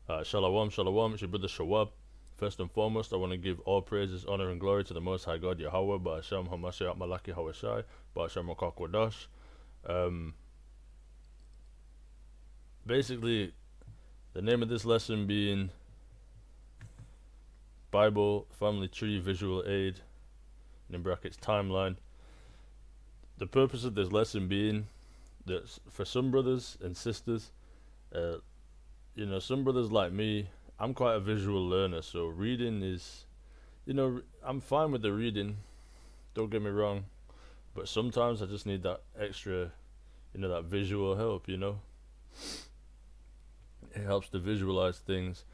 Shalom, shalom, it's your brother Shawab. First and foremost, I want to give all praises, honor, and glory to the Most High God Yahweh, Ba'ashem Hamashiach Malaki Hawashai, Ba'ashem Rakak Wadash. Um, Basically, the name of this lesson being Bible Family Tree Visual Aid, and in brackets timeline. The purpose of this lesson being that for some brothers and sisters, uh, some brothers like me, I'm quite a visual learner, so reading is, I'm fine with the reading, don't get me wrong, but sometimes I just need that extra, that visual help, It helps to visualize things,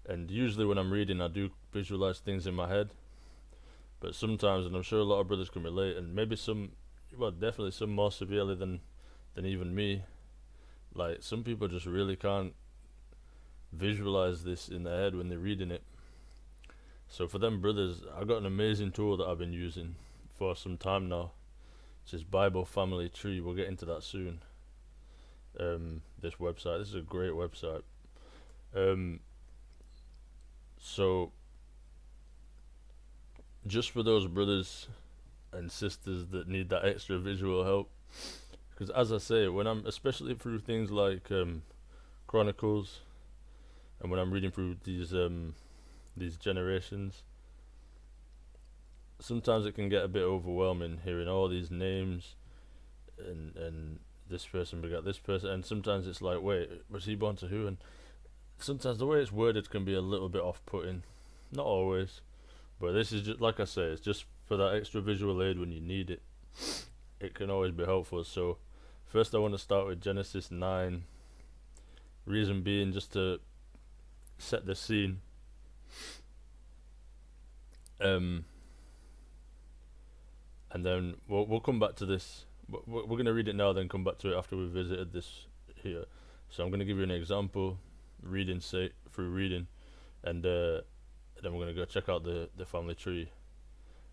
and usually when I'm reading, I do visualize things in my head, but sometimes, and I'm sure a lot of brothers can relate, and maybe some, well, definitely some more severely than even me, like some people just really can't visualize this in their head when they're reading it. So for them brothers, I got an amazing tool that I've been using for some time now. It's this Bible Family Tree. We'll get into that soon. This website. This is a great website. So just for those brothers and sisters that need that extra visual help, because as I say, when I'm especially through things like Chronicles, and when I'm reading through these generations, sometimes it can get a bit overwhelming hearing all these names and this person begot this person, and sometimes it's like, wait, was he born to who? And sometimes the way it's worded can be a little bit off-putting. Not always, but this is just, like I say, it's just for that extra visual aid when you need it. It can always be helpful. So first I want to start with Genesis 9. Reason being just to set the scene. And then we'll come back to this. We're going to read it now, then come back to it after we've visited this here. So I'm going to give you an example, through reading, and then we're going to go check out the family tree,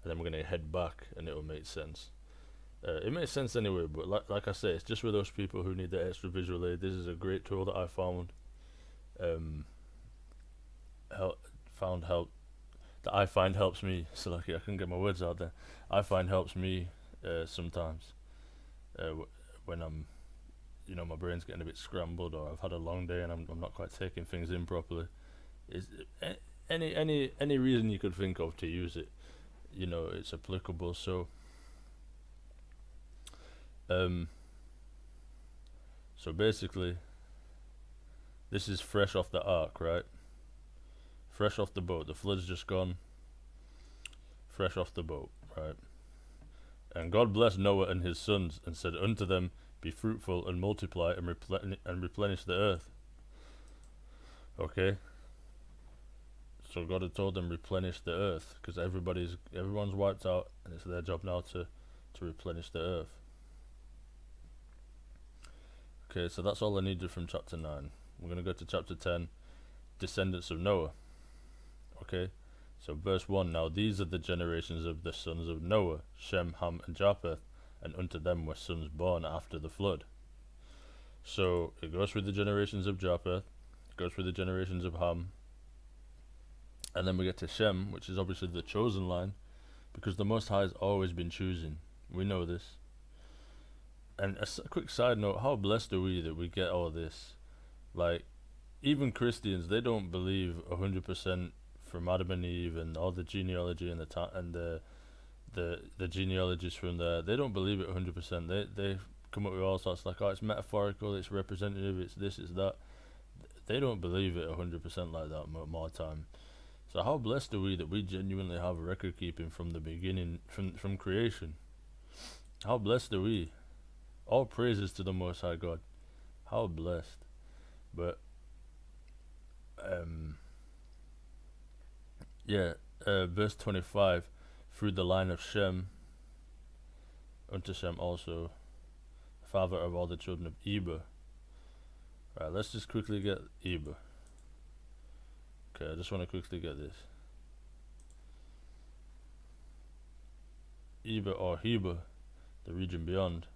and then we're going to head back, and it will make sense. It makes sense anyway, but like I say, it's just for those people who need the extra visual aid. This is a great tool that I found. Help that I find helps me. So like I can get my words out there. I find helps me sometimes when I'm, my brain's getting a bit scrambled, or I've had a long day and I'm not quite taking things in properly. Is any reason you could think of to use it, it's applicable. So so basically, this is fresh off the ark, right? Fresh off the boat. The flood's just gone. Fresh off the boat, right? And God blessed Noah and his sons, and said unto them, be fruitful and multiply, and replenish the earth. Okay. So God had told them replenish the earth, because everyone's wiped out, and it's their job now to replenish the earth. Okay, so that's all I needed from chapter 9. We're going to go to chapter 10, descendants of Noah. Okay, so verse 1, now these are the generations of the sons of Noah, Shem, Ham, and Japheth, and unto them were sons born after the flood. So it goes through the generations of Japheth, it goes through the generations of Ham, and then we get to Shem, which is obviously the chosen line, because the Most High has always been choosing. We know this. And a quick side note, how blessed are we that we get all this? Like, even Christians, they don't believe 100% from Adam and Eve and all the genealogy and the genealogies from there. They don't believe it 100%. They come up with all sorts like, oh, it's metaphorical, it's representative, it's this, it's that. They don't believe it 100% like that more time. So how blessed are we that we genuinely have record keeping from the beginning, from creation? How blessed are we? All praises to the Most High God. How blessed. But verse 25, through the line of Shem, unto Shem also, father of all the children of Eber. Right, let's just quickly get Eber. Okay, I just want to quickly get this. Eber or Heber, the region beyond.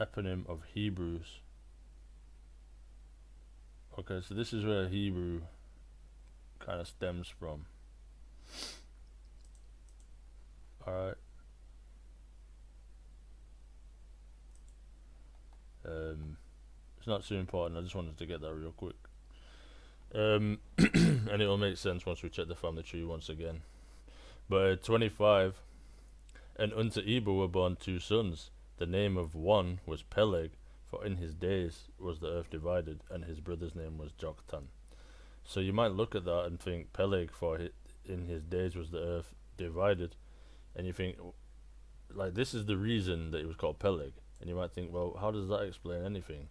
eponym of Hebrews. Okay, so this is where Hebrew kind of stems from. Alright. It's not too important, I just wanted to get that real quick. And it'll make sense once we check the family tree once again. But 25, and unto Eber were born 2 sons. The name of one was Peleg, for in his days was the earth divided, and his brother's name was Joktan. So you might look at that and think Peleg, for in his days was the earth divided, and you think, like, this is the reason that it was called Peleg. And you might think, well, how does that explain anything?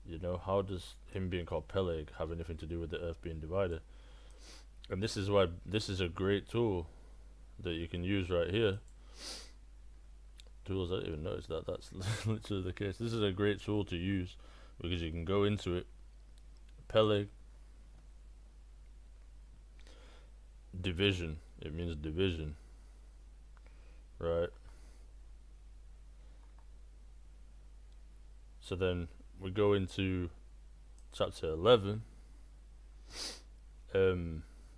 You know, how does him being called Peleg have anything to do with the earth being divided? And this is why this is a great tool that you can use right here. Tools, I didn't even notice that. That's literally the case. This is a great tool to use because you can go into it. Peleg, division. It means division, right? So then we go into chapter 11.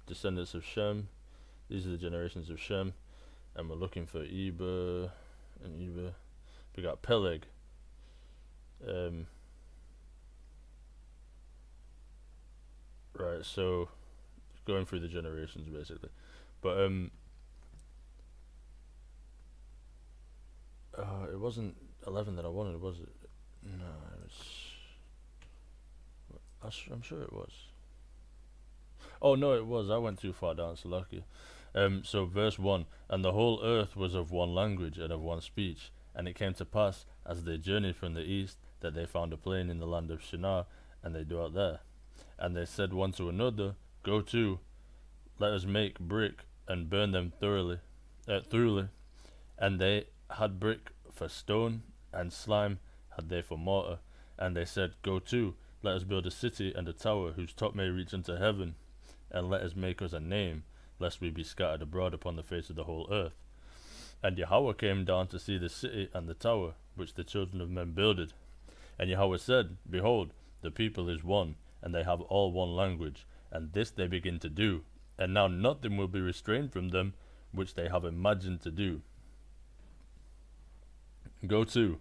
Descendants of Shem. These are the generations of Shem, and we're looking for Eber and Eber. We got Peleg. Right, so going through the generations basically, but it wasn't 11 that I wanted, was it? No, it was. I'm sure it was. Oh no, it was. I went too far down. So lucky. So verse 1, and the whole earth was of one language and of one speech, and it came to pass as they journeyed from the east that they found a plain in the land of Shinar, and they dwelt there. And they said one to another, Go to, let us make brick and burn them thoroughly. And they had brick for stone, and slime had they for mortar. And they said, Go to, let us build a city and a tower whose top may reach unto heaven, and let us make us a name, lest we be scattered abroad upon the face of the whole earth. And Yahweh came down to see the city and the tower, which the children of men builded. And Yahweh said, Behold, the people is one, and they have all one language, and this they begin to do. And now nothing will be restrained from them, which they have imagined to do. Go to,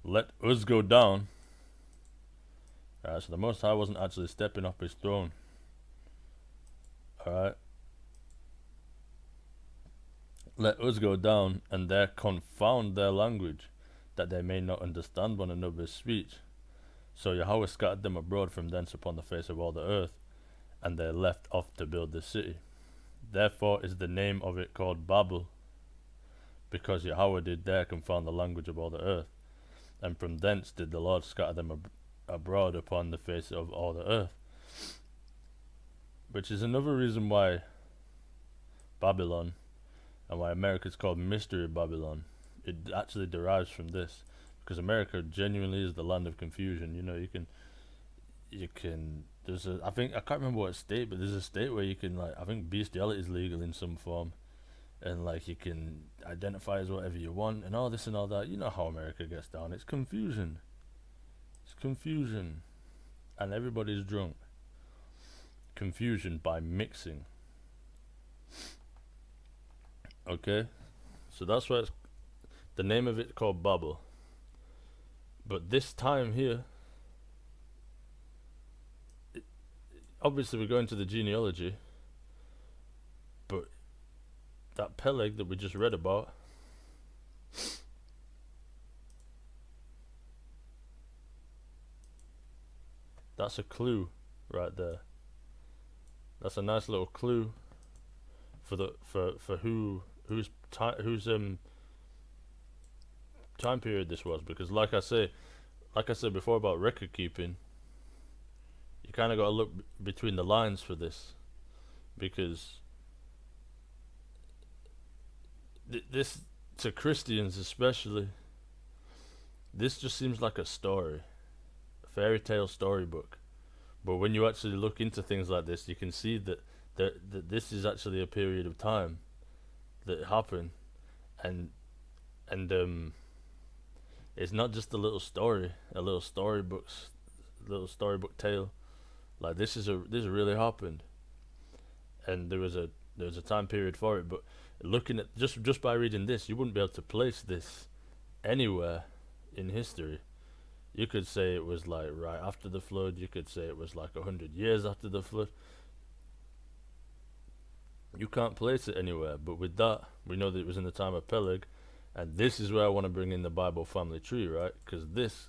let us go down. So the Most High wasn't actually stepping off his throne. Alright. Let us go down, and there confound their language, that they may not understand one another's speech. So Yahweh scattered them abroad from thence upon the face of all the earth, and they left off to build the city. Therefore is the name of it called Babel, because Yahweh did there confound the language of all the earth, and from thence did the Lord scatter them abroad upon the face of all the earth. Which is another reason why Babylon, and why America is called Mystery Babylon. It actually derives from this, because America genuinely is the land of confusion. You know, you can. There's I can't remember what state, but there's a state where you can, like, I think bestiality is legal in some form, and like you can identify as whatever you want, and all this and all that. You know how America gets down. It's confusion. It's confusion, and everybody's drunk. Confusion by mixing. Okay, so that's why the name of it called Babel. But this time here, obviously we're going to the genealogy, but that Peleg that we just read about, that's a clue right there. That's a nice little clue for the for whose time period this was, because like I said before about record keeping, you kind of got to look between the lines for this, because this, to Christians especially, this just seems like a story, a fairy tale storybook. But when you actually look into things like this, you can see that this is actually a period of time that happened, and It's not just a little story, little storybook tale. Like this really happened, and there was a time period for it. But looking at just by reading this, you wouldn't be able to place this anywhere in history. You could say it was like right after the flood. You could say it was like 100 years after the flood. You can't place it anywhere. But with that, we know that it was in the time of Peleg, and this is where I want to bring in the Bible family tree, right? Because this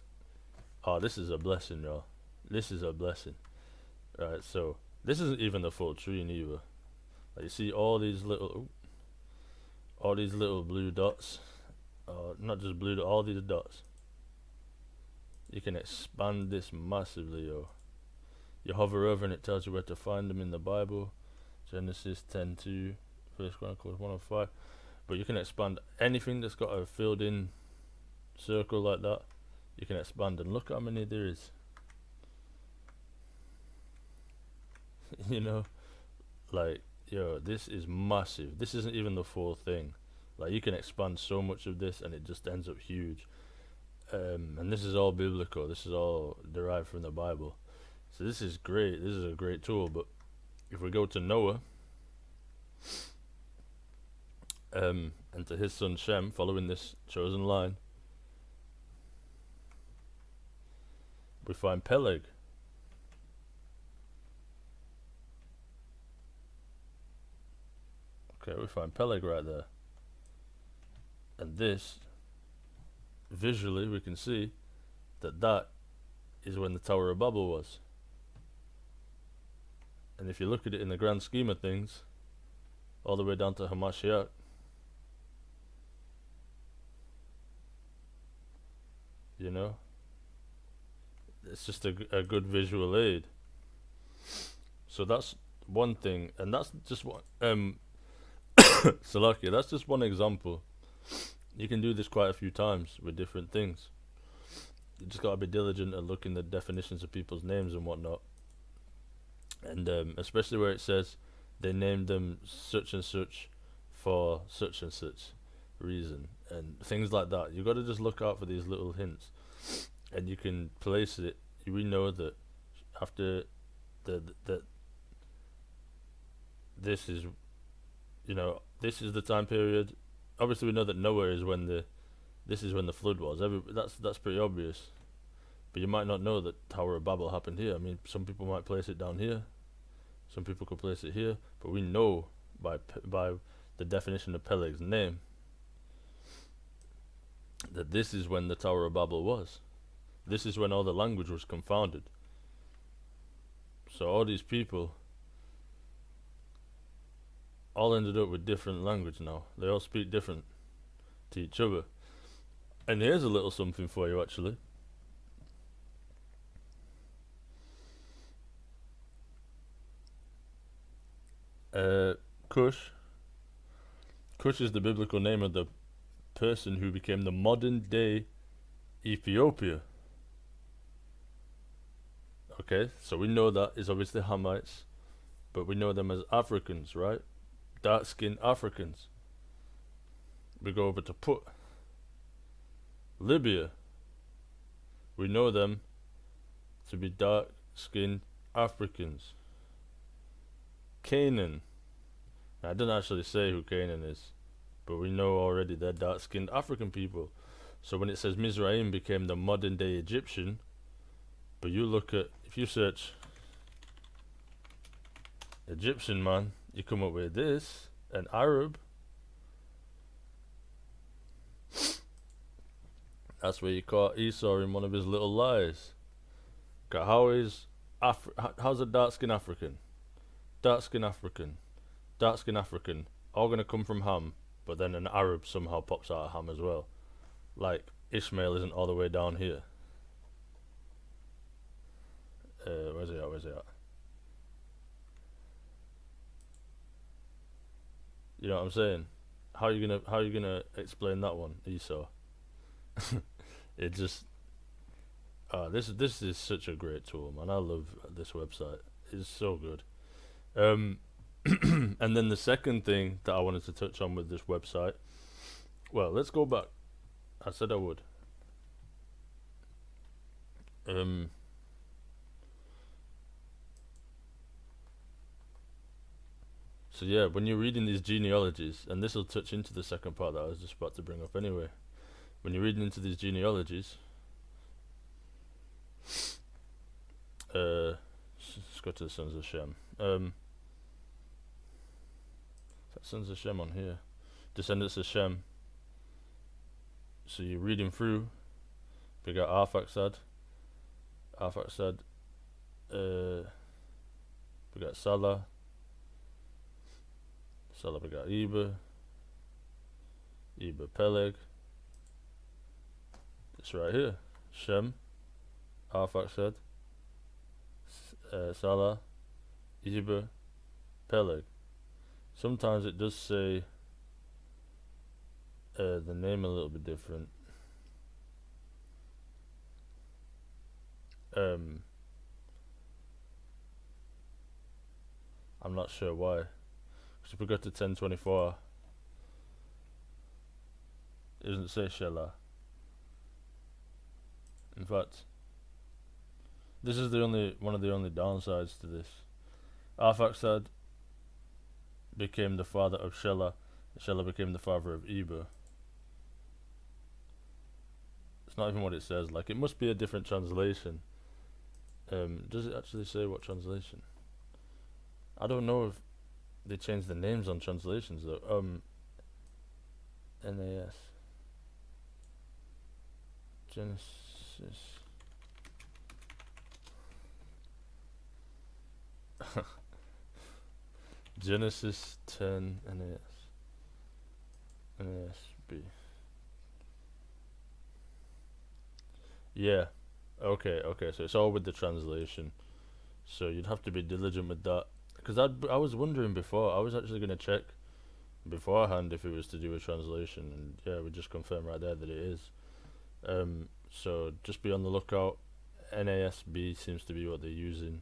is a blessing, y'all. This is a blessing, right? So this isn't even the full tree neither. Like you see all these little blue dots, not just blue, all these dots. You can expand this massively, yo. You hover over and it tells you where to find them in the Bible. Genesis 10:2, First Chronicles 1:5. But you can expand anything that's got a filled in circle like that. You can expand and look how many there is. You know, like, yo, this is massive. This isn't even the full thing. Like, you can expand so much of this and it just ends up huge. And this is all biblical. This is all derived from the Bible. So this is great. This is a great tool. But if we go to Noah, and to his son Shem, following this chosen line, we find Peleg. Okay, we find Peleg right there. And this, visually, we can see that is when the Tower of Babel was. And if you look at it in the grand scheme of things, all the way down to Hamashiach, you know, it's just a good visual aid. So that's one thing, and that's just one. Salakia, that's just one example. You can do this quite a few times with different things. You just gotta be diligent at looking at the definitions of people's names and whatnot. And especially where it says they named them such and such for such and such reason and things like that. You gotta just look out for these little hints, and you can place it. We know that after that this is, you know, this is the time period. Obviously, we know that Noah is when the flood was. That's pretty obvious. But you might not know that Tower of Babel happened here. I mean, some people might place it down here. Some people could place it here. But we know by the definition of Peleg's name that this is when the Tower of Babel was. This is when all the language was confounded. So all these people all ended up with different language now. They all speak different to each other. And here's a little something for you, actually. Cush is the biblical name of the person who became the modern day Ethiopia. Okay, so we know that is obviously Hamites, but we know them as Africans, right? Dark-skinned Africans. We go over to Put, Libya. We know them to be dark-skinned Africans. Canaan. Now, I didn't actually say who Canaan is, but we know already they're dark-skinned African people. So when it says Mizraim became the modern-day Egyptian, but you look at, if you search Egyptian, man, you come up with this, an Arab. That's where you caught Esau in one of his little lies. How's a dark-skinned African? Dark-skinned African. Dark-skinned African. All gonna come from Ham, but then an Arab somehow pops out of Ham as well. Like, Ishmael isn't all the way down here. Where's he at? You know what I'm saying? How are you gonna explain that one, Esau? It just this is such a great tool, man. I love this website. It's so good. And then the second thing that I wanted to touch on with this website, well, let's go back. I said I would. Um. So yeah, when you're reading these genealogies, and this will touch into the second part that I was just about to bring up anyway. When you're reading into these genealogies, let's go to the sons of Shem. Sons of Shem on here, descendants of Shem. So you're reading through. We got Arphaxad. We got Salah. We got Eber. Peleg. It's right here. Shem, Arphaxad, Salah, Eber, Peleg. Sometimes it does say the name a little bit different. I'm not sure why. Because if we go to 1024, it doesn't say Shelah. In fact, this is one of the only downsides to this. Arphaxad became the father of Shelah. Shelah became the father of Eber. It's not even what it says. Like, it must be a different translation. Does it actually say what translation? I don't know if they changed the names on translations though. NAS. Genesis. Genesis 10 NASB. Yeah. Okay, so it's all with the translation. So you'd have to be diligent with that. Because I was wondering before, I was actually going to check beforehand if it was to do with translation. And yeah, we just confirmed right there that it is. So just be on the lookout. NASB seems to be what they're using.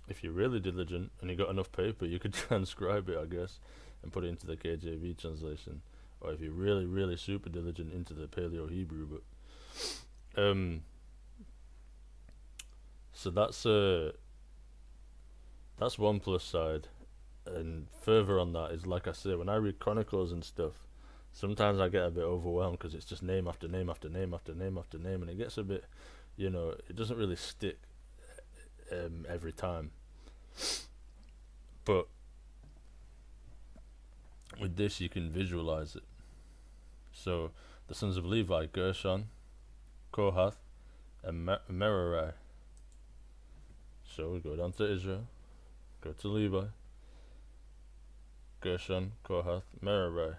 If you're really diligent and you got enough paper, you could transcribe it, I guess, and put it into the KJV translation. Or if you're really, really super diligent, into the Paleo Hebrew. But so that's one plus side. And further on that is, like I say, when I read Chronicles and stuff, sometimes I get a bit overwhelmed because it's just name after name after name after name after name, and it gets a bit, it doesn't really stick every time. But with this, you can visualize it. So the sons of Levi: Gershon, Kohath, and Merari. So we go down to Israel, go to Levi, Gershon, Kohath, Merari.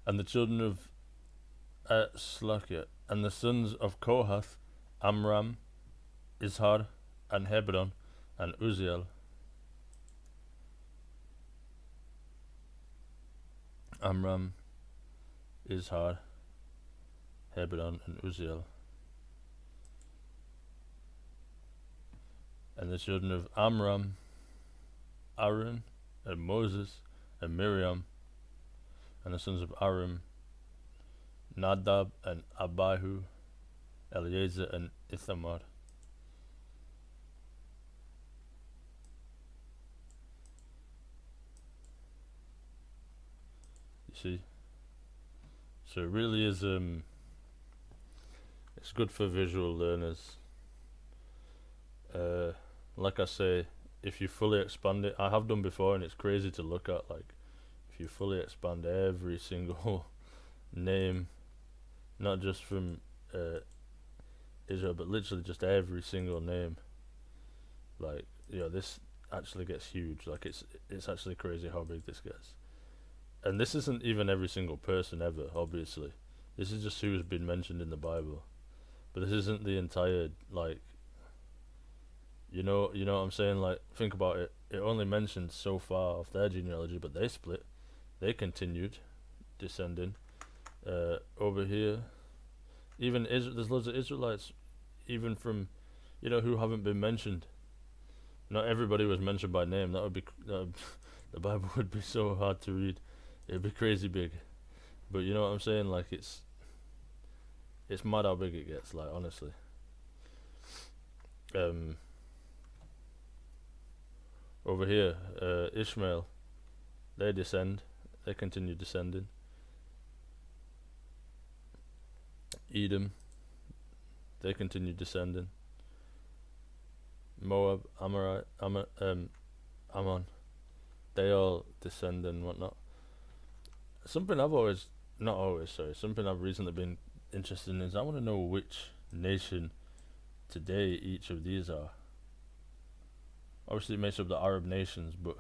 And the children of Slakia, and the sons of Kohath: Amram, Izhar, and Hebron, and Uziel. Amram, Izhar, Hebron, and Uziel. And the children of Amram: Aaron, and Moses, and Miriam. And the sons of Aaron: Nadab, and Abihu, Eleazar, and Ithamar. You see? So it really is, it's good for visual learners. Like I say, if you fully expand it, I have done before, and it's crazy to look at. Like, if you fully expand every single name, not just from Israel, but literally just every single name, like, this actually gets huge. Like, it's actually crazy how big this gets. And this isn't even every single person ever, obviously. This is just who's been mentioned in the Bible. But this isn't the entire, like, you know what I'm saying? Like, think about it. It only mentions so far of their genealogy, but they split. They continued descending. Over here, even there's loads of Israelites, even from, who haven't been mentioned. Not everybody was mentioned by name. The Bible would be so hard to read. It'd be crazy big. But you know what I'm saying? Like it's mad how big it gets. Like honestly. Over here, Ishmael, they descend. They continue descending. Edom, they continue descending. Moab, Amorite, Ammon, they all descend and whatnot. Something I've always, not always, sorry, something I've recently been interested in is I want to know which nation today each of these are. Obviously, it makes up the Arab nations, but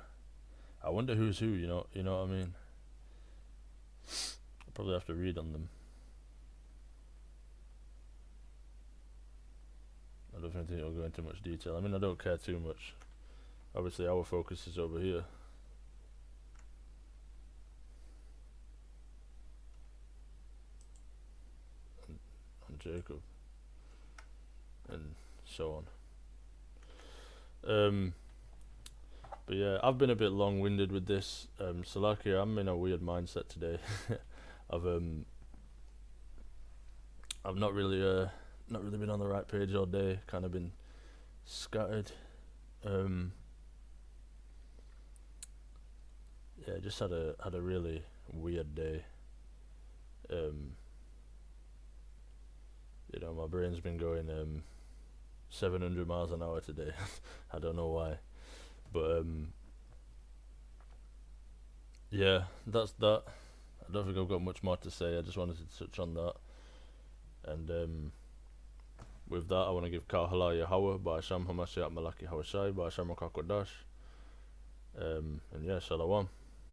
I wonder who's who. You know what I mean. I'll probably have to read on them. I don't think it'll go into much detail. I mean, I don't care too much. Obviously, our focus is over here. On Jacob. And so on. But yeah, I've been a bit long-winded with this. Salakia, I'm in a weird mindset today. I've not really been on the right page all day. Kind of been scattered. Yeah, just had a really weird day. You know, my brain's been going 700 miles an hour today. I don't know why, but yeah, that's that. I don't think I've got much more to say. I just wanted to touch on that, and with that, I want to give Kahala Yahweh, Ba'asham Hamashiach Malaki Hawashai, Ba'asham Makakodash, and yeah, Shalom.